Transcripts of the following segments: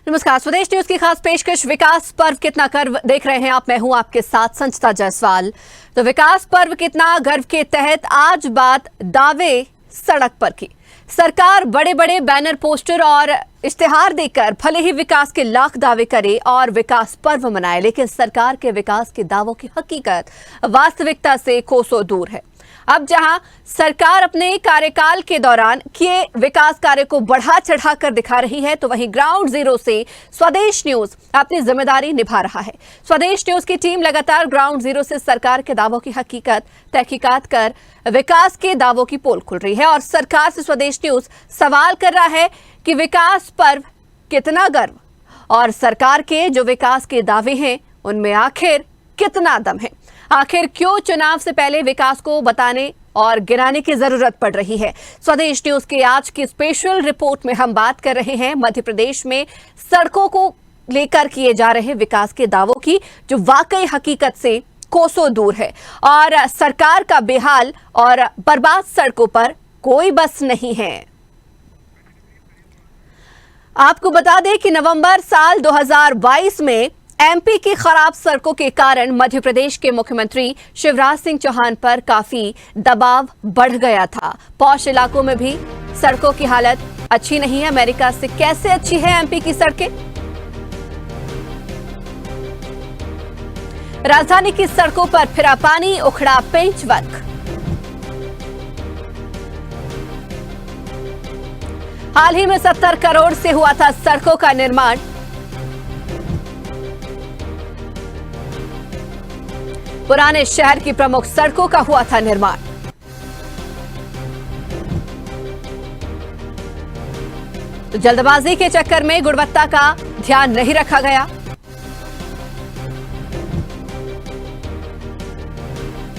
नमस्कार, स्वदेश न्यूज की खास पेशकश विकास पर्व कितना गर्व देख रहे हैं आप। मैं हूं आपके साथ संचिता जायसवाल। तो विकास पर्व कितना गर्व के तहत आज बात दावे सड़क पर की। सरकार बड़े बड़े बैनर, पोस्टर और इश्तिहार देकर भले ही विकास के लाख दावे करे और विकास पर्व मनाए, लेकिन सरकार के विकास के दावों की हकीकत वास्तविकता से कोसों दूर है। अब जहां सरकार अपने कार्यकाल के दौरान किए विकास कार्य को बढ़ा चढ़ा कर दिखा रही है, तो वहीं ग्राउंड जीरो से स्वदेश न्यूज अपनी जिम्मेदारी निभा रहा है। स्वदेश न्यूज की टीम लगातार ग्राउंड जीरो से सरकार के दावों की हकीकत तहकीकात कर विकास के दावों की पोल खुल रही है और सरकार से स्वदेश न्यूज सवाल कर रहा है कि विकास पर्व कितना गर्व और सरकार के जो विकास के दावे हैं उनमें आखिर कितना दम है। आखिर क्यों चुनाव से पहले विकास को बताने और गिराने की जरूरत पड़ रही है। स्वदेश न्यूज के आज की स्पेशल रिपोर्ट में हम बात कर रहे हैं मध्य प्रदेश में सड़कों को लेकर किए जा रहे विकास के दावों की, जो वाकई हकीकत से कोसों दूर है और सरकार का बेहाल और बर्बाद सड़कों पर कोई बस नहीं है। आपको बता दें कि नवंबर साल 2022 में एमपी की खराब सड़कों के कारण मध्य प्रदेश के मुख्यमंत्री शिवराज सिंह चौहान पर काफी दबाव बढ़ गया था। पॉश इलाकों में भी सड़कों की हालत अच्छी नहीं है। अमेरिका से कैसे अच्छी है एमपी की सड़कें? राजधानी की सड़कों पर फिरा पानी, उखड़ा पेंच वर्क। हाल ही में 70 करोड़ से हुआ था सड़कों का निर्माण। पुराने शहर की प्रमुख सड़कों का हुआ था निर्माण। तो जल्दबाजी के चक्कर में गुणवत्ता का ध्यान नहीं रखा गया।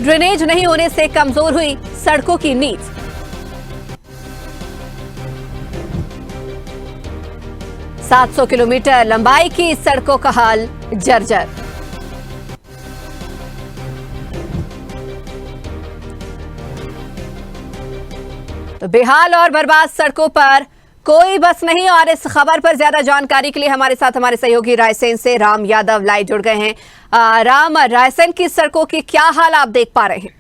ड्रेनेज नहीं होने से कमजोर हुई सड़कों की नींव। सात 700 किलोमीटर लंबाई की सड़कों का हाल जर्जर। तो बेहाल और बर्बाद सड़कों पर कोई बस नहीं। और इस खबर पर ज्यादा जानकारी के लिए हमारे साथ हमारे सहयोगी रायसेन से राम यादव लाइव जुड़ गए हैं। राम, रायसेन की सड़कों की क्या हाल आप देख पा रहे हैं?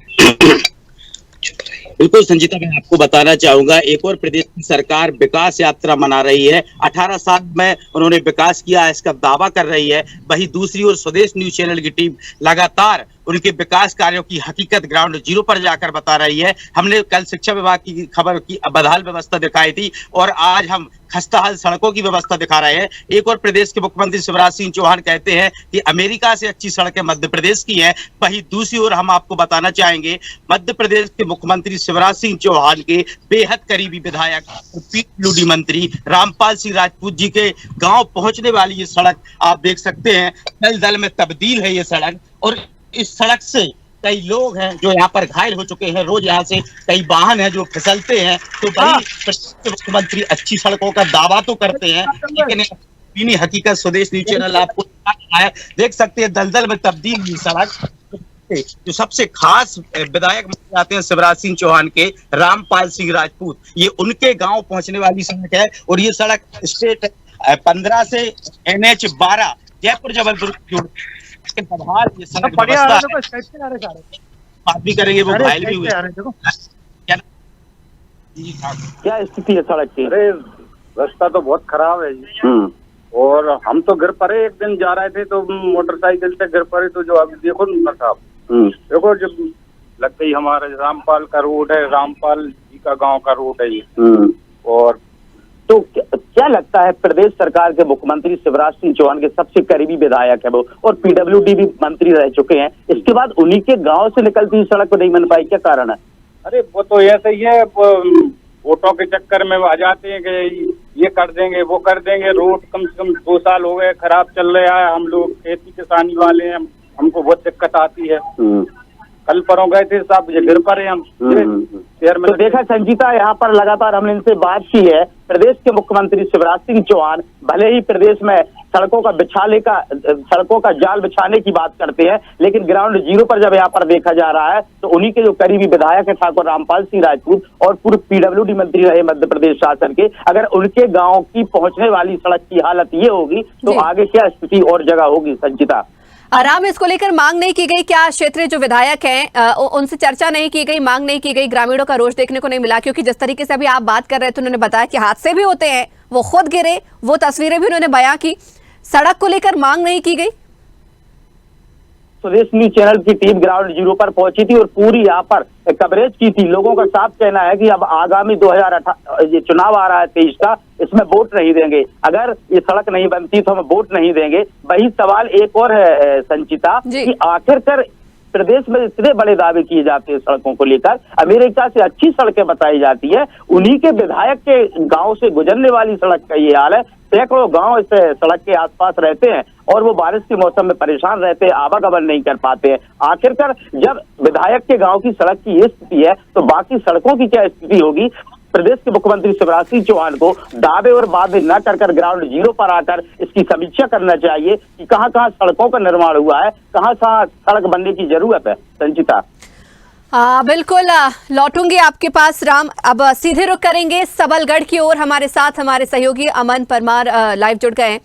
बिल्कुल संजीता, मैं आपको बताना चाहूंगा, एक और प्रदेश की सरकार विकास यात्रा मना रही है। 18 साल में उन्होंने विकास किया, इसका दावा कर रही है। वहीं दूसरी ओर स्वदेश न्यूज चैनल की टीम लगातार उनके विकास कार्यों की हकीकत ग्राउंड जीरो पर जाकर बता रही है। हमने कल शिक्षा विभाग की खबर की बदहाल व्यवस्था दिखाई थी और आज हम खस्ताहाल सड़कों की व्यवस्था दिखा रहे हैं। एक और प्रदेश के मुख्यमंत्री शिवराज सिंह चौहान कहते हैं कि अमेरिका से अच्छी सड़कें मध्य प्रदेश की हैं। वहीं दूसरी ओर हम आपको बताना चाहेंगे, मध्य प्रदेश के मुख्यमंत्री शिवराज सिंह चौहान के बेहद करीबी विधायक पीडब्ल्यूडी मंत्री रामपाल सिंह राजपूत जी के गांव पहुंचने वाली ये सड़क आप देख सकते हैं, दल दल में तब्दील है ये सड़क। और इस सड़क से कई लोग हैं जो यहाँ पर घायल हो चुके हैं। रोज यहाँ से कई वाहन हैं जो फिसलते हैं। तो वही मुख्यमंत्री अच्छी सड़कों का दावा तो करते हैं, लेकिन हकीकत स्वदेश न्यूज चैनल आपको है, देख सकते हैं दलदल में तब्दील हुई सड़क। जो सबसे खास विधायक माने जाते हैं शिवराज सिंह चौहान के रामपाल सिंह राजपूत, ये उनके गांव पहुंचने वाली सड़क है। और ये सड़क स्टेट 15 से NH 12 जयपुर जबलपुर बात भी करेंगे, वो घायल भी हुए। क्या स्थिति है सड़क की? अरे रास्ता तो बहुत खराब है जी। और हम तो गिर पड़े, एक दिन जा रहे थे तो मोटरसाइकिल से गिर पड़े। तो जो अभी देखो ना साहब, देखो जब लग गई हमारा रामपाल का रोड है, रामपाल जी का गांव का रोड है ये। और तो क्या लगता है, प्रदेश सरकार के मुख्यमंत्री शिवराज सिंह चौहान के सबसे करीबी विधायक है वो और पीडब्ल्यूडी भी मंत्री रह चुके हैं, इसके बाद उन्हीं के गांव से निकलती हुई सड़क को नहीं बन पाई, क्या कारण है? अरे वो तो ऐसा ही है, वोटों के चक्कर में आ जाते हैं कि ये कर देंगे वो कर देंगे। रोड कम से कम 2 साल हो गए खराब चल रहा है। हम लोग खेती किसानी वाले हैं, हमको बहुत दिक्कत आती है। कल परों गए थे साहब, ये गिर पड़े हम शहर में। तो देखा संजीता, यहाँ पर लगातार हमने इनसे बात की है। प्रदेश के मुख्यमंत्री शिवराज सिंह चौहान भले ही प्रदेश में सड़कों का जाल बिछाने की बात करते हैं, लेकिन ग्राउंड जीरो पर जब यहाँ पर देखा जा रहा है तो उन्हीं के जो करीबी विधायक है ठाकुर रामपाल सिंह राजपूत और पूर्व पीडब्ल्यूडी मंत्री रहे मध्य प्रदेश शासन के, अगर उनके गांव की पहुंचने वाली सड़क की हालत ये होगी तो आगे क्या स्थिति और जगह होगी संचिता। आराम इसको लेकर मांग नहीं की गई क्या? क्षेत्रीय जो विधायक हैं उनसे चर्चा नहीं की गई, मांग नहीं की गई? ग्रामीणों का रोष देखने को नहीं मिला, क्योंकि जिस तरीके से अभी आप बात कर रहे थे उन्होंने बताया कि हादसे भी होते हैं, वो खुद गिरे, वो तस्वीरें भी उन्होंने बयां की। सड़क को लेकर मांग नहीं की गई? स्वदेश न्यूज चैनल की टीम ग्राउंड जीरो पर पहुंची थी और पूरी यहाँ पर कवरेज की थी। लोगों का साफ कहना है कि अब आगामी 2018 ये चुनाव आ रहा है 23 का, इसमें वोट नहीं देंगे, अगर ये सड़क नहीं बनती तो हम वोट नहीं देंगे। वही सवाल एक और है संचिता कि आखिरकार प्रदेश में इतने बड़े दावे किए जाते हैं सड़कों को लेकर, अमेरिका से अच्छी सड़कें बताई जाती है, उन्हीं के विधायक के गांव से गुजरने वाली सड़क का ये हाल है। सैकड़ों गांव इस सड़क के आसपास रहते हैं और वो बारिश के मौसम में परेशान रहते हैं, आवागमन नहीं कर पाते हैं। आखिरकार जब विधायक के गांव की सड़क की ये स्थिति है तो बाकी सड़कों की क्या स्थिति होगी? प्रदेश के मुख्यमंत्री शिवराज सिंह चौहान को दावे और वादे न कर ग्राउंड जीरो पर आकर इसकी समीक्षा करना चाहिए कि कहां कहां सड़कों का निर्माण हुआ है, कहां सड़क बनने की जरूरत है। संचिता बिल्कुल लौटूंगी आपके पास राम। अब सीधे रुख करेंगे सबलगढ़ की ओर। हमारे साथ हमारे सहयोगी अमन परमार लाइव जुड़ गए हैं।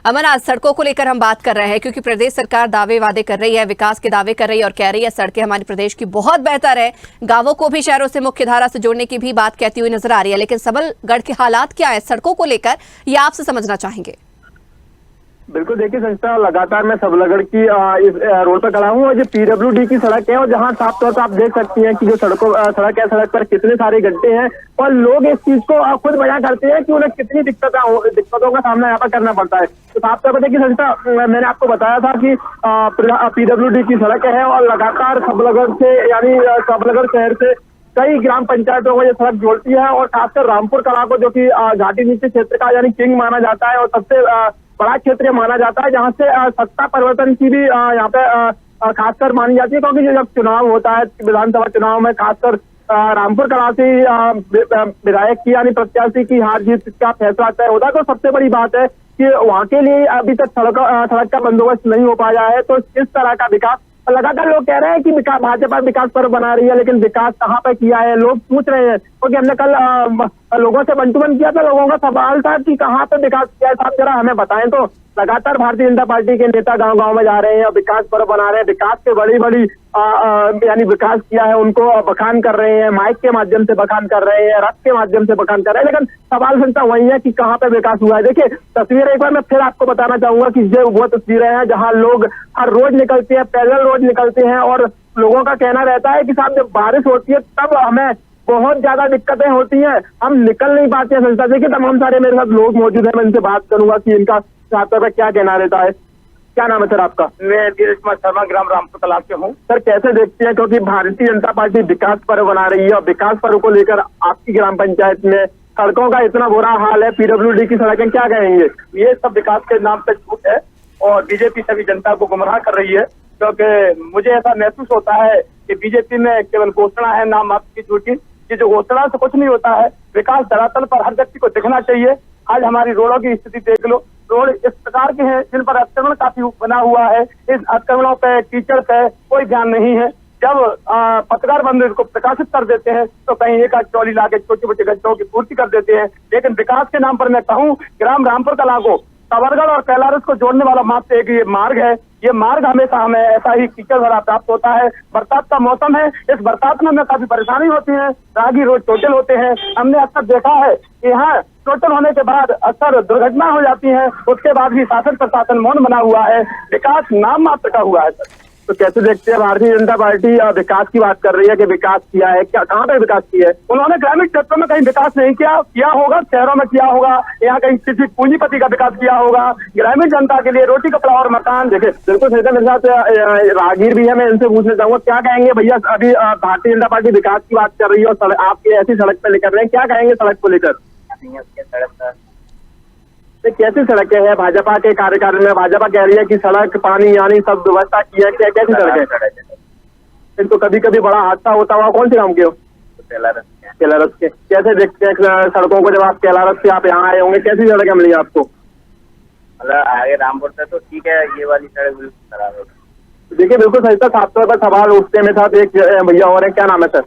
अमन, आज सड़कों को लेकर हम बात कर रहे हैं क्योंकि प्रदेश सरकार दावे वादे कर रही है, विकास के दावे कर रही है और कह रही है सड़कें हमारे प्रदेश की बहुत बेहतर है, गांवों को भी शहरों से मुख्य धारा से जोड़ने की भी बात कहती हुई नजर आ रही है। लेकिन सबलगढ़ के हालात क्या है सड़कों को लेकर, ये आपसे समझना चाहेंगे। बिल्कुल, देखिए संस्था, लगातार मैं सबलगढ़ की इस रोड पर खड़ा हूँ और जो पीडब्ल्यूडी की सड़क है और जहाँ साफ तौर पर आप देख सकती हैं कि जो सड़क है, सड़क पर कितने सारे गड्ढे हैं और लोग इस चीज को खुद बयां करते हैं कि उन्हें कितनी दिक्कतों का सामना यहाँ पर करना पड़ता है। तो साफ तौर पर देखिए संस्था, मैंने आपको बताया था कि पीडब्ल्यूडी की सड़क है और लगातार सबलगढ़ से यानी सबलगढ़ शहर से कई ग्राम पंचायतों को ये सड़क जोड़ती है और खासकर रामपुर कला को, जो कि घाटी नीचे क्षेत्र का यानी किंग माना जाता है और सबसे बड़ा क्षेत्र माना जाता है, जहाँ से सत्ता परिवर्तन की भी यहाँ पे खासकर मानी जाती है, क्योंकि जब चुनाव होता है विधानसभा चुनाव में खासकर रामपुर कला से विधायक की यानी प्रत्याशी की हार जीत का फैसला तय होता है। तो सबसे बड़ी बात है कि वहाँ के लिए अभी तक सड़क का बंदोबस्त नहीं हो पाया है। तो इस तरह का विकास लगातार लोग कह रहे हैं कि भाजपा विकास पर्व बना रही है, लेकिन विकास कहाँ पे किया है लोग पूछ रहे हैं। क्योंकि हमने कल लोगों से बंटू किया था, लोगों का सवाल था कि कहाँ पे विकास किया है, साहब जरा हमें बताएं। तो लगातार भारतीय जनता पार्टी के नेता गांव गांव में जा रहे हैं और विकास पर्व बना रहे हैं, विकास के बड़ी यानी विकास किया है उनको बखान कर रहे हैं, माइक के माध्यम से बखान कर रहे हैं, रथ के माध्यम से बखान कर रहे हैं, लेकिन सवाल संख्या वही है कि कहाँ पे विकास हुआ है। देखिए तस्वीर एक बार मैं फिर आपको बताना चाहूंगा कि ये वो तस्वीरें हैं जहाँ लोग हर रोज निकलते हैं, पैदल रोज निकलते हैं और लोगों का कहना रहता है कि साहब जब बारिश होती है तब हमें बहुत ज्यादा दिक्कतें होती हैं, हम निकल नहीं पाते हैं। संस्था देखिए तमाम सारे मेरे साथ लोग मौजूद हैं, मैं इनसे बात करूंगा कि इनका छात्र पे क्या कहना रहता है। क्या नाम है सर आपका? मैं धीरज कुमार शर्मा, ग्राम रामपुर कला से हूँ। सर कैसे देखते हैं, क्योंकि भारतीय जनता पार्टी विकास पर्व बना रही है और विकास पर्व को लेकर आपकी ग्राम पंचायत में सड़कों का इतना बुरा हाल है, पीडब्ल्यूडी की सड़कें, क्या कहेंगे? ये सब विकास के नाम पे झूठ है और बीजेपी सभी जनता को गुमराह कर रही है, क्योंकि मुझे ऐसा महसूस होता है कि बीजेपी में केवल घोषणा है, नाम मात्र की झूठी। ये जो घोषणा से कुछ नहीं होता है, विकास धरातल पर हर व्यक्ति को दिखना चाहिए। आज हमारी रोडों की स्थिति देख लो, रोड इस प्रकार के हैं जिन पर अतिक्रमण काफी बना हुआ है, इस अतिक्रमणों पे, कीचड़ पे कोई ध्यान नहीं है। जब पत्रकार बंधु को प्रकाशित कर देते हैं तो कहीं एक ट्रॉली लाके छोटे छोटे गड्ढों की पूर्ति कर देते हैं, लेकिन विकास के नाम पर मैं कहूँ ग्राम रामपुर कला को सबलगढ़ और कैलारस को जोड़ने वाला मात्र एक ये मार्ग है। ये मार्ग हमेशा हमें ऐसा ही कीचड़ भरा प्राप्त होता है। बरसात का मौसम है, इस बरसात में हमें काफी परेशानी होती है, राहगीर रोज टोटल होते हैं। हमने अक्सर देखा है कि यहाँ टोटल होने के बाद अक्सर दुर्घटना हो जाती है, उसके बाद भी शासन प्रशासन मौन बना हुआ है, विकास नाम मात्र का हुआ है। सर तो कैसे देखते हैं भारतीय जनता पार्टी विकास की बात कर रही है कि विकास किया है, क्या कहाँ पे विकास किया है? उन्होंने ग्रामीण क्षेत्रों में कहीं विकास नहीं किया होगा, शहरों में किया होगा, यहाँ कहीं किसी पूंजीपति का विकास किया होगा। ग्रामीण जनता के लिए रोटी कपड़ा और मकान। देखिए बिल्कुल सही, मेरे साथ राहगीर भी है, मैं इनसे पूछना चाहूंगा क्या कहेंगे भैया, अभी भारतीय जनता पार्टी विकास की बात कर रही है और आपकी ऐसी सड़क पे लेकर रहे हैं, क्या कहेंगे सड़क को लेकर? कैसी सड़कें हैं भाजपा के कार्यकाल में? भाजपा कह रही है कि सड़क, पानी यानी सब व्यवस्था की है, कैसी सड़क है? तो कभी कभी बड़ा हादसा होता हुआ, कौन से गाँव के हो? कैलारस के। कैसे देखते हैं सड़कों को, जब आप कैलारस से आप यहाँ आए होंगे, कैसी सड़कें मिली आपको? मतलब आगे रामपुर से तो ठीक है, ये वाली सड़क बिल्कुल खराब है। देखिए बिल्कुल सही था, साफ तौर पर सवाल उठते में साथ एक भैया और है, क्या नाम है सर?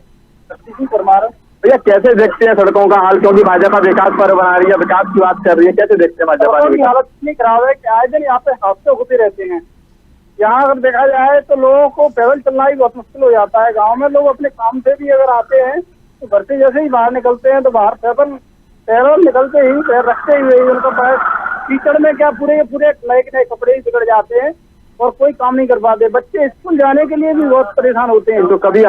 भैया कैसे देखते हैं सड़कों का हाल, क्योंकि भाजपा विकास पर बना रही है, विकास की बात कर रही है, कैसे देखते हैं भाजपा की हालत इतनी खराब है कि आए दिन यहाँ पे हादसे होते रहते हैं। यहाँ अगर देखा जाए तो लोगों को पैदल चलना ही बहुत मुश्किल हो जाता है। गांव में लोग अपने काम से भी अगर आते हैं तो घर से जैसे ही बाहर निकलते हैं तो बाहर पैदल निकलते ही पैर रखते ही उनका पैर कीचड़ में क्या पूरे नए नए कपड़े ही बिगड़ जाते हैं और कोई काम नहीं कर पाते। बच्चे स्कूल जाने के लिए भी बहुत परेशान होते हैं। तो कभी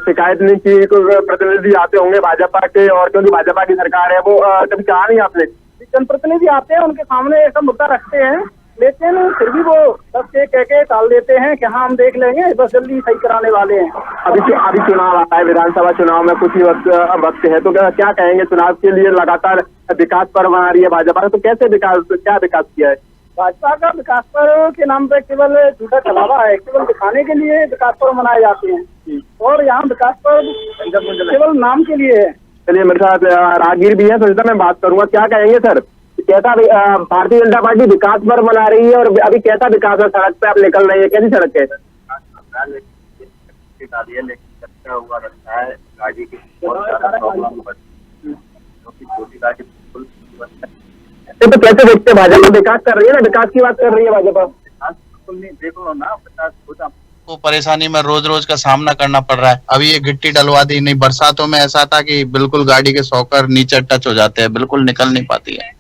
शिकायत नहीं की? कोई प्रतिनिधि आते होंगे भाजपा के, और क्योंकि भाजपा की सरकार है, वो कभी कहा नहीं आपने? जनप्रतिनिधि आते हैं, उनके सामने ऐसा मुद्दा रखते हैं, लेकिन फिर भी वो बस ये कह के टाल देते हैं कि हाँ हम देख लेंगे, बस जल्दी सही कराने वाले हैं। अभी चुनाव आता है, विधानसभा चुनाव में कुछ ही वक्त है, तो क्या कहेंगे? चुनाव के लिए लगातार विकास पर्व मना रही है भाजपा, तो कैसे क्या विकास किया है? भाजपा का विकास पर्व के नाम पे केवल झूठा छलावा है, केवल दिखाने के लिए विकास पर्व मनाए जाते हैं और यहाँ विकास पर्व केवल नाम के लिए है। चलिए, मेरे साथ राहगीर भी है, सोचता मैं बात करूंगा। क्या कहेंगे सर, कैसा भारतीय जनता पार्टी विकास पर्व मना रही है और अभी कैसा विकास है? सड़क पे आप निकल रही है, कैसी सड़क है? हुआ रहता है, गाड़ी की बहुत ज्यादा प्रॉब्लम बढ़ती है, क्योंकि छोटी गाड़ी बिल्कुल तो कैसे देखते हैं? भाजपा विकास कर रही है ना, विकास की बात कर रही है भाजपा। देखो ना, को परेशानी में रोज रोज का सामना करना पड़ रहा है। अभी ये गिट्टी डलवा दी, नहीं बरसातों में ऐसा था कि बिल्कुल गाड़ी के सॉकर नीचे टच हो जाते हैं, बिल्कुल निकल नहीं पाती है।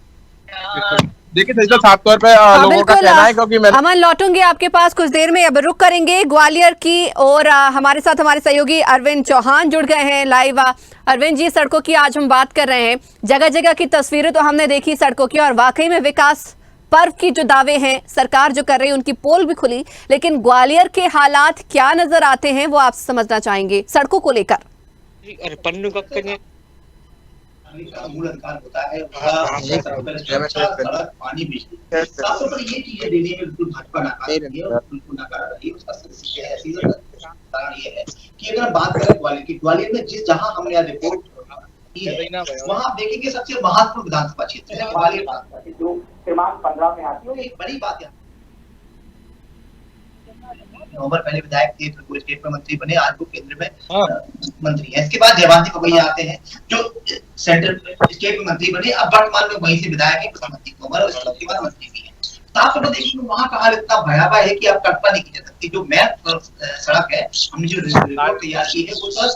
देखिए सही, साफ तौर पे लोगों का कहना है, क्योंकि अमन लौटूंगी आपके पास कुछ देर में, अब रुक करेंगे ग्वालियर की और हमारे साथ हमारे सहयोगी अरविंद चौहान जुड़ गए हैं लाइव। अरविंद जी, सड़कों की आज हम बात कर रहे हैं, जगह जगह की तस्वीरें तो हमने देखी सड़कों की, और वाकई में विकास पर्व की जो दावे हैं सरकार जो कर रही है उनकी पोल भी खुली, लेकिन ग्वालियर के हालात क्या नजर आते हैं वो आप समझना चाहेंगे सड़कों को लेकर। मूल अधिकार होता है, पानी, बिजली, साफ तौर पर ये चीजें देने में बिल्कुल भाजपा नाकाम है और बिल्कुल नाकारा रही है। उसका ऐसी कारण ये है कि अगर हम बात करें ग्वालियर में जिस जहां हमने आज रिपोर्ट की है, वहां आप देखेंगे सबसे महत्वपूर्ण विधानसभा क्षेत्र है ग्वालियर, जो क्रमांक 15 में आती है। एक बड़ी बात है, नवंबर पहले विधायक थे, फिर वो स्टेट में मंत्री बने, आज वो केंद्र में मंत्री है। इसके बाद जयवंती पवैया आते हैं जो सेंट्रल स्टेट में मंत्री बने, अब वर्तमान में वहीं से विधायक है, प्रधानमंत्री तोमर, और इसके बाद मंत्री भी है। साफ तौर पर देखिए वहां का हाल इतना भयावह है कि आप कल्पना नहीं की जा सकती। जो मेन सड़क है, हमने जो रिपोर्ट तैयार की है, वो सर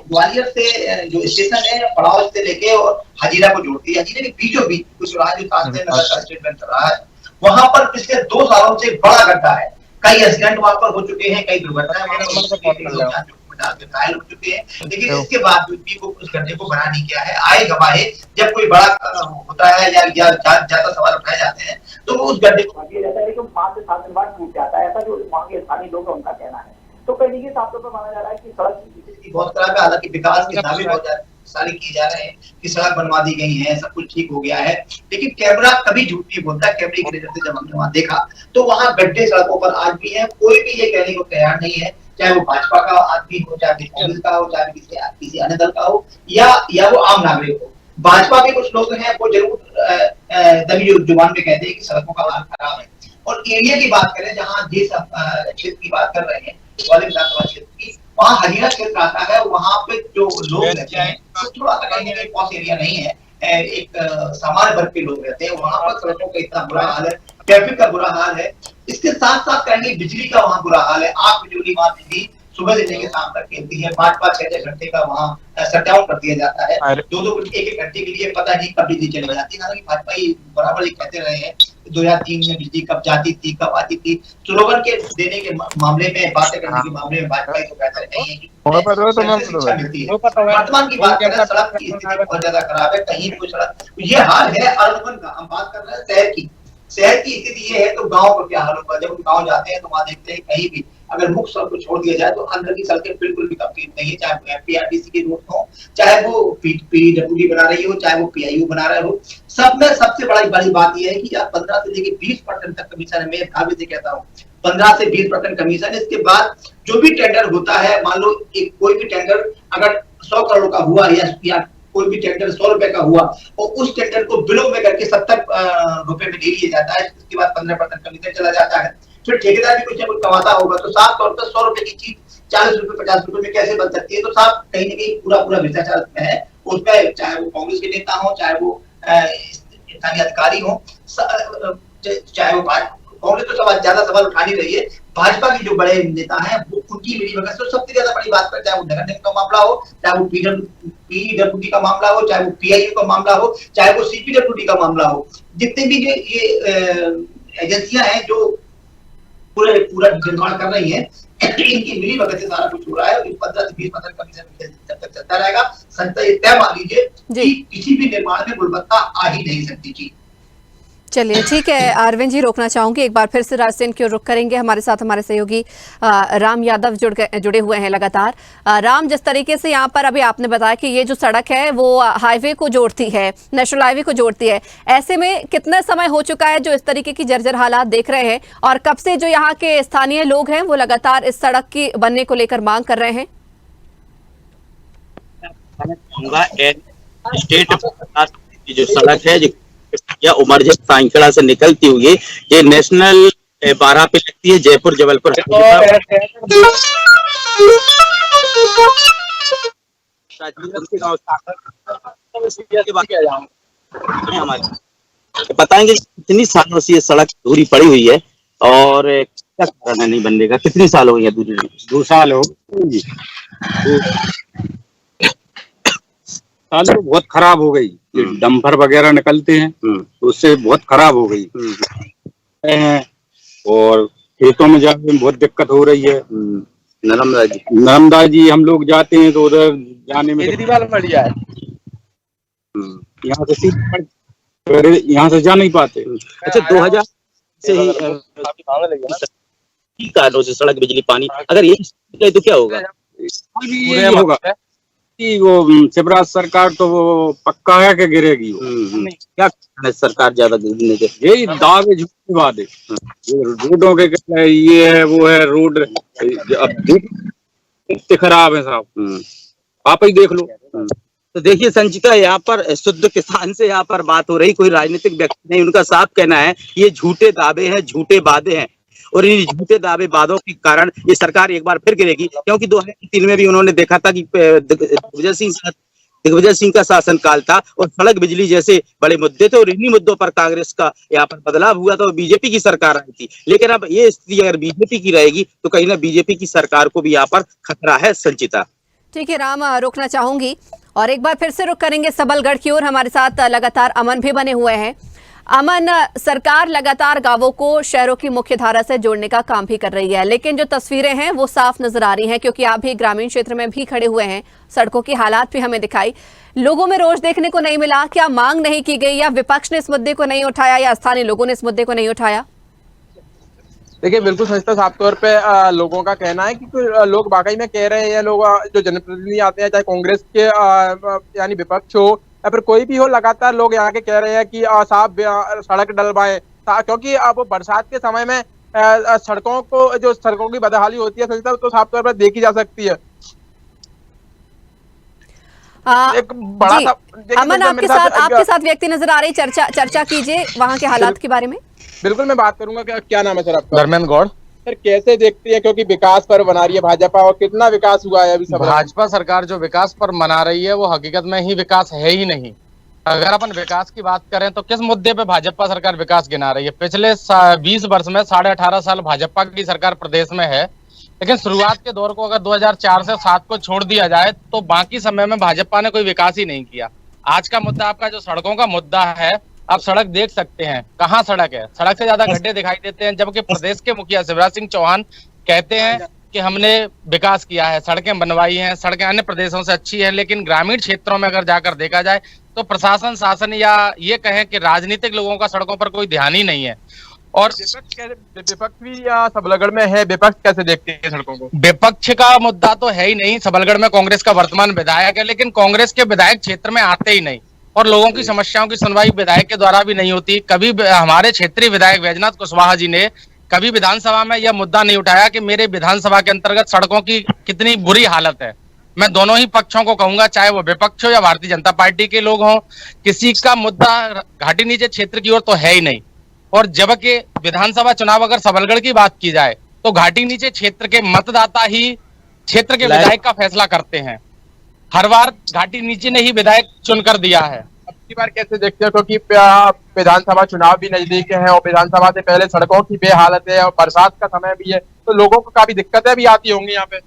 ग्वालियर से जो स्टेशन है पड़ाव से लेके और हजीरा को जोड़ती है। हजीरा के बीचों बीच कुछ नगर का स्टेट बन रहा है, वहां पर पिछले 2 सालों से बड़ा गड्ढा है। कई एक्सीडेंट वहां पर हो चुके हैं, कई दुर्घटनाएं घायल हो चुके हैं, लेकिन इसके बावजूद भी वो उस गड्ढे को बना नहीं किया है। आए गवाहे जब कोई बड़ा होता है या ज्यादा सवाल उठाए जाते हैं तो वो उस गड्ढे को रहता है, लेकिन 5 से 7 दिन बाद टूट जाता है, ऐसा जो वहाँ के स्थानीय लोग हैं उनका कहना है। तो कहीं के साफ तौर पर माना जा रहा है कि सड़क की स्थिति बहुत खराब है। हालांकि विकास के दावे बहुत सारे किए जा रहे हैं कि सड़क बनवा दी गई है, सब कुछ ठीक हो गया है, लेकिन कैमरा कभी झूठ नहीं बोलता। कैमरे की नजर से जब हमने वहां देखा तो वहां गड्ढे सड़कों पर आज भी है। कोई भी ये कहने को तैयार नहीं है, चाहे वो भाजपा का आदमी हो, चाहे कांग्रेस का हो, चाहे किसी अन्य दल का हो, या वो आम नागरिक हो। भाजपा के कुछ लोग हैं वो जरूर दबी जुबान में कहते हैं कि सड़कों का हाल खराब है। और एरिया की बात करें, जहाँ जिस क्षेत्र की बात कर रहे हैं, ग्वालियर विधानसभा क्षेत्र की, वहाँ हजीरा क्षेत्र आता है। वहाँ पे जो लोग रहते हैं तो थोड़ा सा कहीं ना पॉस एरिया नहीं है, एक सामान्य वर्ग के लोग रहते हैं। वहाँ पर सड़कों का इतना बुरा हाल है, ट्रैफिक का बुरा हाल है, इसके साथ साथ कहेंगे बिजली का वहाँ बुरा हाल है। आग बिजली वहाँ बिजली सुबह से लेकर शाम तक खेलती है, 5-5, 6-6 घंटे का वहाँ शटडाउन कर दिया जाता है। 2-2 एक घंटे के लिए पता नहीं कब बिजली चली जाती है। हालांकि भाजपा ये बराबर ये कहते रहे हैं 2003 में बिजली कब जाती थी, कब आती थी। स्लोगन के देने के मामले में, बातें करने के मामले में भाजपा को बेहतर नहीं है। वर्तमान की बात करें, सड़क की स्थिति बहुत ज्यादा खराब है। कहीं कोई सड़क, ये हाल है अर्बन का। हम बात कर रहे हैं शहर की स्थिति ये है, तो गाँव का क्या हाल होगा? जब हम गाँव जाते हैं तो वहां देखते हैं कहीं भी अगर मुख्य सड़क को छोड़ दिया जाए तो अंदर की सड़कें बिल्कुल भी कंप्लीट नहीं है। चाहे वो एमपीआरडीसी की रोड हो, चाहे वो पीडब्ल्यूडी बना रही हो, चाहे वो पीआईयू बना रहे हो, सब में सबसे बड़ी बात यह है कि यार 15 से लेकर 20% तक कमीशन है। मैं दावे से कहता हूँ 15 से 20% कमीशन। इसके बाद जो भी टेंडर होता है, मान लो कोई भी टेंडर अगर 100 करोड़ का हुआ या कोई भी टेंडर 100 रुपए का हुआ और उस टेंडर को बिलों में करके 70 रुपए में ले लिया जाता है, उसके बाद 15% कमीशन चला जाता है, फिर ठेकेदार भी कुछ ना कुछ कमाता होगा, तो साफ तौर पर 100 रुपए की चीज 40 रुपए 50 रुपए में कैसे बन सकती है? तो साफ कहीं ना कहीं पूरा भ्रष्टाचार में है उसमें, चाहे वो कांग्रेस के नेता हो, चाहे वो स्थानीय अधिकारी हो, चाहे वो कांग्रेस तो सब ज्यादा सवाल उठा नहीं रही है, भाजपा के जो बड़े नेता हैं वो उनकी मिलीभगत से सबसे ज्यादा बड़ी बात पर, चाहे वो नगर निगम का मामला हो, चाहे वो पीडब्ल्यूडी का मामला हो, चाहे वो पीआईयू का मामला हो, चाहे वो सीपीडब्ल्यूडी का मामला हो, जितने भी ये एजेंसियां हैं जो पूरा निर्माण कर रही है, इनकी मिलीभगत से सारा कुछ हो रहा है। 15 से 20% कमीशन जब तक चलता रहेगा, संस्था ये तय मान लीजिए कि किसी भी निर्माण में गुणवत्ता आ ही नहीं सकती। जी चलिए ठीक है अरविंद जी, रोकना चाहूंगी, एक बार फिर से राजसेन की ओर रुख करेंगे। हमारे साथ हमारे सहयोगी राम यादव जुड़े हुए हैं लगातार। राम, जिस तरीके से यहाँ पर अभी आपने बताया कि ये जो सड़क है वो हाईवे को जोड़ती है, नेशनल हाईवे को जोड़ती है, ऐसे में कितना समय हो चुका है जो इस तरीके की जर्जर हालात देख रहे हैं, और कब से जो यहाँ के स्थानीय लोग हैं वो लगातार इस सड़क की बनने को लेकर मांग कर रहे हैं? स्टेट जो सड़क है, या उमरझर सांखड़ा से निकलती हुई ये नेशनल 12 पे लगती है, जयपुर जबलपुर बताएंगे कितनी सालों से ये सड़क अधूरी पड़ी हुई है और क्या कारण है नहीं बनने का? कितनी साल हो गई अधूरी? 2 साल हो जी। साल तो बहुत खराब हो गई, डंपर वगैरह निकलते हैं तो उससे बहुत खराब हो गई और खेतों में जाने में बहुत दिक्कत हो रही है। नर्मदा जी हम लोग जाते हैं तो उधर जाने में बढ़िया है, यहाँ से जा नहीं पाते। अच्छा, 2000 से ही कारणों से सड़क, बिजली, पानी अगर ये तो क्या होगा? ये होगा कि वो शिवराज सरकार तो वो पक्का है कि गिरेगी। क्या है सरकार ज्यादा गिरने के? यही दावे झूठी वादे, रोडों के ये है वो है, रोड अब इतने खराब है साहब, आप ही देख लो। तो देखिए संचिता, यहाँ पर शुद्ध किसान से यहाँ पर बात हो रही, कोई राजनीतिक व्यक्ति नहीं, उनका साफ कहना है ये झूठे दावे हैं, झूठे वादे हैं, और इन झूठे दावे वादों के कारण ये सरकार एक बार फिर गिरेगी। क्योंकि 2003 में भी उन्होंने देखा था कि दिग्विजय सिंह का शासनकाल था और सड़क, बिजली जैसे बड़े मुद्दे थे, और इन्हीं मुद्दों पर कांग्रेस का यहाँ पर बदलाव हुआ था और बीजेपी की सरकार आई थी। लेकिन अब ये स्थिति अगर बीजेपी की रहेगी तो कहीं ना बीजेपी की सरकार को भी यहाँ पर खतरा है। संचिता, ठीक है राम, रोकना चाहूंगी और एक बार फिर से रुख करेंगे सबलगढ़ की ओर। हमारे साथ लगातार अमन भी बने हुए हैं। अमन, सरकार लगातार गांवों को शहरों की मुख्य धारा से जोड़ने का काम भी कर रही है, लेकिन जो तस्वीरें हैं वो साफ नजर आ रही हैं, क्योंकि आप भी ग्रामीण क्षेत्र में भी खड़े हुए हैं, सड़कों की हालात भी हमें दिखाई, लोगों में रोष देखने को नहीं मिला। क्या मांग नहीं की गई, या विपक्ष ने इस मुद्दे को नहीं उठाया, या स्थानीय लोगों ने इस मुद्दे को नहीं उठाया? देखिए, बिल्कुल सच, साफ तौर पे लोगों का कहना है कि लोग वाकई में कह रहे हैं, लोग जो जनप्रतिनिधि आते हैं, चाहे कांग्रेस के यानी विपक्ष हो या फिर कोई भी हो, लगातार लोग यहाँ के कह रहे हैं कि साहब सड़क डलवाएं, क्योंकि अब बरसात के समय में सड़कों की बदहाली होती है तो साफ तौर पर देखी जा सकती है। एक बड़ा सा अमन, आपके साथ व्यक्ति नजर आ रही, चर्चा कीजिए वहाँ के हालात के बारे में। बिल्कुल, मैं बात करूंगा। क्या नाम है सर आपका? धर्मेंद्र गौड़। सर, कैसे देखते हैं, क्योंकि विकास पर्व बना रही है भाजपा, और कितना विकास हुआ है अभी? सब भाजपा सरकार जो विकास पर्व मना रही है वो हकीकत में ही विकास है ही नहीं। अगर अपन विकास की बात करें तो किस मुद्दे पे भाजपा सरकार विकास गिना रही है? पिछले 20 वर्ष में 18.5 साल भाजपा की सरकार प्रदेश में है, लेकिन शुरुआत के दौर को अगर 2004 से 7 को छोड़ दिया जाए तो बाकी समय में भाजपा ने कोई विकास ही नहीं किया। आज का मुद्दा आपका जो सड़कों का मुद्दा है, आप सड़क देख सकते हैं, कहाँ सड़क है? सड़क से ज्यादा गड्ढे दिखाई देते हैं, जबकि प्रदेश के मुखिया शिवराज सिंह चौहान कहते हैं कि हमने विकास किया है, सड़कें बनवाई हैं, सड़कें अन्य प्रदेशों से अच्छी है। लेकिन ग्रामीण क्षेत्रों में अगर जाकर देखा जाए तो प्रशासन, शासन या ये कहें कि राजनीतिक लोगों का सड़कों पर कोई ध्यान ही नहीं है। और विपक्ष भी सबलगढ़ में है, विपक्ष कैसे देखते हैं सड़कों को? विपक्ष का मुद्दा तो है ही नहीं। सबलगढ़ में कांग्रेस का वर्तमान विधायक है, लेकिन कांग्रेस के विधायक क्षेत्र में आते ही नहीं, और लोगों की समस्याओं की सुनवाई विधायक के द्वारा भी नहीं होती। कभी हमारे क्षेत्रीय विधायक बैजनाथ कुशवाहा जी ने कभी विधानसभा में यह मुद्दा नहीं उठाया कि मेरे विधानसभा के अंतर्गत सड़कों की कितनी बुरी हालत है। मैं दोनों ही पक्षों को कहूंगा, चाहे वो विपक्ष हो या भारतीय जनता पार्टी के लोग हों, किसी का मुद्दा घाटी नीचे क्षेत्र की ओर तो है ही नहीं। और जबकि विधानसभा चुनाव अगर सबलगढ़ की बात की जाए तो घाटी नीचे क्षेत्र के मतदाता ही क्षेत्र के विधायक का फैसला करते हैं। हर बार घाटी नीचे ने ही विधायक चुनकर दिया है। अब की बार कैसे देखते हो, क्योंकि विधानसभा चुनाव भी नजदीक है और विधानसभा से पहले सड़कों की बेहालत है और बरसात का समय भी है, तो लोगों को काफी दिक्कतें भी आती होंगी यहाँ पे।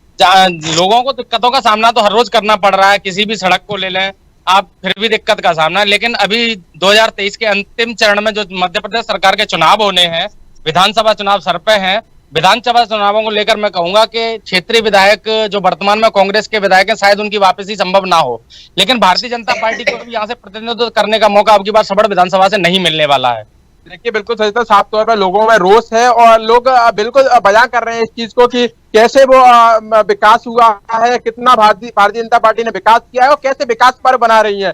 लोगों को दिक्कतों का सामना तो हर रोज करना पड़ रहा है, किसी भी सड़क को ले लें आप फिर भी दिक्कत का सामना है। लेकिन अभी 2023 के अंतिम चरण में जो मध्य प्रदेश सरकार के चुनाव होने हैं, विधानसभा चुनाव सर पे हैं, विधानसभा चुनावों को लेकर मैं कहूंगा कि क्षेत्रीय विधायक जो वर्तमान में कांग्रेस के विधायक हैं शायद उनकी वापसी संभव ना हो, लेकिन भारतीय जनता पार्टी को भी यहाँ से प्रतिनिधित्व करने का मौका अब की बार सबड़ विधानसभा से नहीं मिलने वाला है। देखिए बिल्कुल सही था, साफ तौर पर लोगों में रोष है और लोग बिल्कुल बयां कर रहे हैं इस चीज को कि कैसे वो विकास हुआ है, कितना भारतीय जनता पार्टी ने विकास किया है और कैसे विकास पर बना रही है।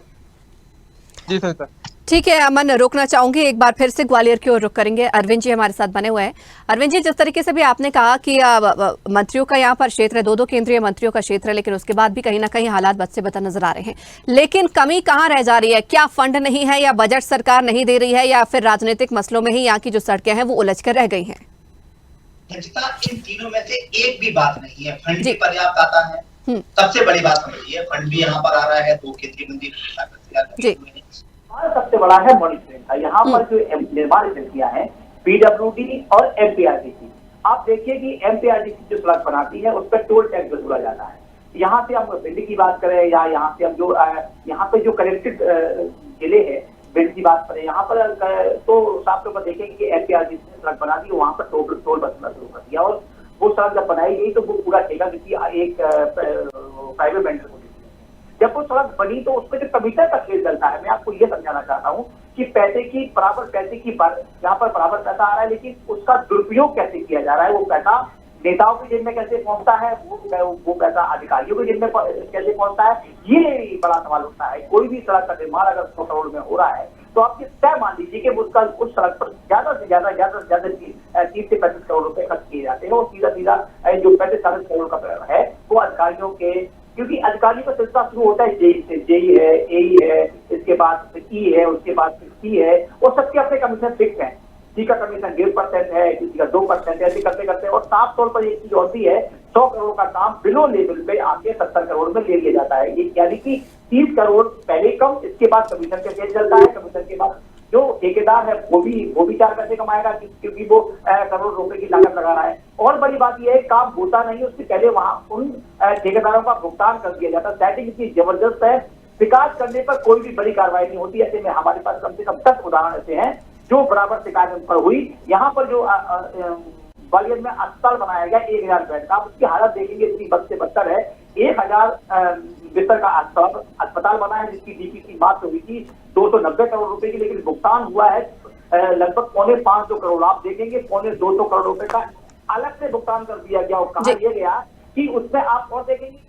जी सर ठीक है अमन, रोकना चाहूंगी, एक बार फिर से ग्वालियर की ओर रुख करेंगे। अरविंद जी हमारे साथ बने हुए हैं। अरविंद जी, जिस तरीके से भी आपने कहा कि मंत्रियों का यहाँ पर क्षेत्र है, दो केंद्रीय मंत्रियों का क्षेत्र है, लेकिन उसके बाद भी कहीं ना कहीं हालात बद से बदतर नजर आ रहे हैं। लेकिन कमी कहाँ रह जा रही है? क्या फंड नहीं है या बजट सरकार नहीं दे रही है या फिर राजनीतिक मसलों में ही यहाँ की जो सड़कें हैं वो उलझ कर रह गई हैं? इन तीनों में से एक भी बात नहीं है। फंड भी पर्याप्त आता है, सबसे बड़ी बात समझिए, फंड भी यहाँ पर आ रहा है, 2 केंद्रीय मंत्री सबसे बड़ा है मॉनिटरिंग का। यहाँ पर जो निर्माण एजेंसियां हैं पीडब्ल्यूडी और एमपीआरडीसी, आप देखिए कि एमपीआरडीसी जो सड़क बनाती है उस पर टोल टैक्स वसूला जाता है। यहाँ से हम भिंड की बात करें या यहाँ से हम जो यहाँ पे जो कनेक्टेड जिले हैं, भिंड की बात करें, यहाँ पर तो साफ तौर पर देखेंगे कि एमपीआरडीसी ने सड़क बना दी, वहाँ पर टोल वसूलना शुरू कर दिया और वो सड़क जब बनाई गई तो वो पूरा ठेका किसी एक प्राइवेट वेंडर को। जब वो सड़क बनी तो उसमें जो कमीशन का खेल चलता है, मैं आपको ये समझाना चाहता हूँ कि पैसे की यहाँ पर बराबर पैसा आ रहा है, लेकिन उसका दुरुपयोग कैसे किया जा रहा है, वो पैसा नेताओं की जेब में कैसे पहुंचता है, वो पैसा अधिकारियों की जेब में कैसे पहुंचता है, ये बड़ा सवाल उठता है। कोई भी सड़क का निर्माण अगर 100 करोड़ में हो रहा है तो आप ये तय मान लीजिए कि उस सड़क पर ज्यादा से ज्यादा 30 से 35 करोड़ रुपए खर्च किए जाते हैं और सीधा जो 35-40 करोड़ का है वो अधिकारियों के, क्योंकि अधिकारियों का सिलसिला शुरू होता है जेई से, जेई है, एई है, इसके बाद ई है, उसके बाद सी है, और सबके अपने कमीशन फिक्स है। किसी का कमीशन 1.5% है, किसी का 2% है, ऐसे करते करते, और साफ तौर पर एक चीज होती है 100 करोड़ का काम बिलो लेवल पे आके 70 करोड़ में ले लिया जाता है। ये यानी कि 30 करोड़ पहले कम, इसके बाद कमीशन का खेल चलता है। कमीशन के बाद जो ठेकेदार है वो भी 4 पैसे कमाएगा क्योंकि वो करोड़ रुपए की लागत लगा रहा है। और बड़ी बात यह है काम होता नहीं, उससे पहले वहां उन ठेकेदारों का भुगतान कर दिया जाता है। सेटिंग इतनी जबरदस्त है, विकास करने पर कोई भी बड़ी कार्रवाई नहीं होती। ऐसे में हमारे पास कम से कम 10 उदाहरण ऐसे हैं जो बराबर शिकायत उन पर हुई। यहाँ पर जो ग्वालियर में अस्पताल बनाया गया 1000 बेड का, उसकी हालत देखेंगे इतनी बद से बदतर है। 1000 बिस्तर का अस्पताल बना है जिसकी डीपीसी बात हुई थी 290 करोड़ रुपए की, लेकिन भुगतान हुआ है लगभग 2.25 करोड़। आप देखेंगे 2.25 करोड़ रुपए का अलग से भुगतान कर दिया गया और कहा यह गया कि उसमें आप और देखेंगे।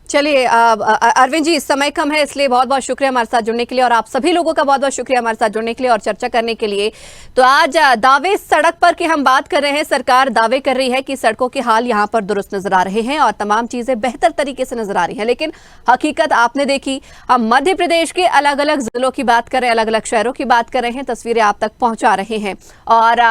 चलिए अरविंद जी, समय कम है इसलिए बहुत बहुत शुक्रिया हमारे साथ जुड़ने के लिए, और आप सभी लोगों का बहुत बहुत शुक्रिया हमारे साथ जुड़ने के लिए और चर्चा करने के लिए। तो आज दावे सड़क पर की हम बात कर रहे हैं। सरकार दावे कर रही है कि सड़कों के हाल यहां पर दुरुस्त नजर आ रहे हैं और तमाम चीजें बेहतर तरीके से नजर आ रही हैं, लेकिन हकीकत आपने देखी। हम मध्य प्रदेश के अलग अलग जिलों की बात कर रहे हैं, अलग अलग शहरों की बात कर रहे हैं, तस्वीरें आप तक पहुंचा रहे हैं। और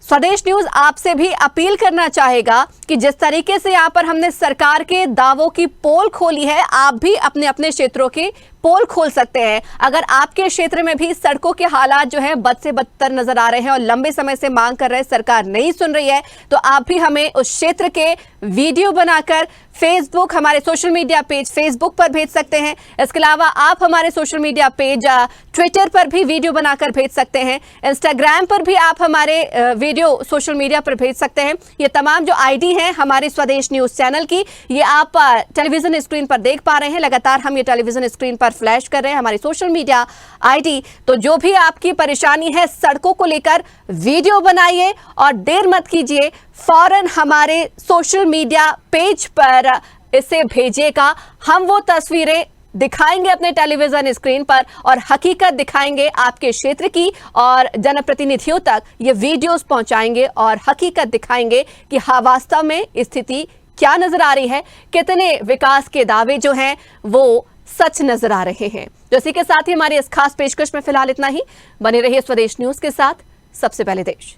स्वदेश न्यूज आपसे भी अपील करना चाहेगा कि जिस तरीके से यहाँ पर हमने सरकार के दावों की पोल खोली है, आप भी अपने अपने क्षेत्रों के पोल खोल सकते हैं। अगर आपके क्षेत्र में भी सड़कों के हालात जो है बद से बदतर नजर आ रहे हैं और लंबे समय से मांग कर रहे हैं, सरकार नहीं सुन रही है, तो आप भी हमें उस क्षेत्र के वीडियो बनाकर फेसबुक, हमारे सोशल मीडिया पेज फेसबुक पर भेज सकते हैं। इसके अलावा आप हमारे सोशल मीडिया पेज ट्विटर पर भी वीडियो बनाकर भेज सकते हैं। इंस्टाग्राम पर भी आप हमारे वीडियो सोशल मीडिया पर भेज सकते हैं। ये तमाम जो आईडी हैं हमारे स्वदेश न्यूज चैनल की, ये आप टेलीविजन स्क्रीन पर देख पा रहे हैं। लगातार हम ये टेलीविजन स्क्रीन पर फ्लैश कर रहे हैं हमारी सोशल मीडिया आईडी। तो जो भी आपकी परेशानी है सड़कों को लेकर, वीडियो बनाइए और देर मत कीजिए, फौरन हमारे सोशल मीडिया पेज पर इसे भेजिएगा। हम वो तस्वीरें दिखाएंगे अपने टेलीविजन स्क्रीन पर और हकीकत दिखाएंगे आपके क्षेत्र की, और जनप्रतिनिधियों तक ये वीडियोस पहुंचाएंगे और हकीकत दिखाएंगे कि हाँ वास्तव में स्थिति क्या नजर आ रही है, कितने विकास के दावे जो हैं वो सच नजर आ रहे हैं। तो इसी के साथ ही हमारी इस खास पेशकश में फिलहाल इतना ही। बने रहिए स्वदेश न्यूज के साथ। सबसे पहले देश।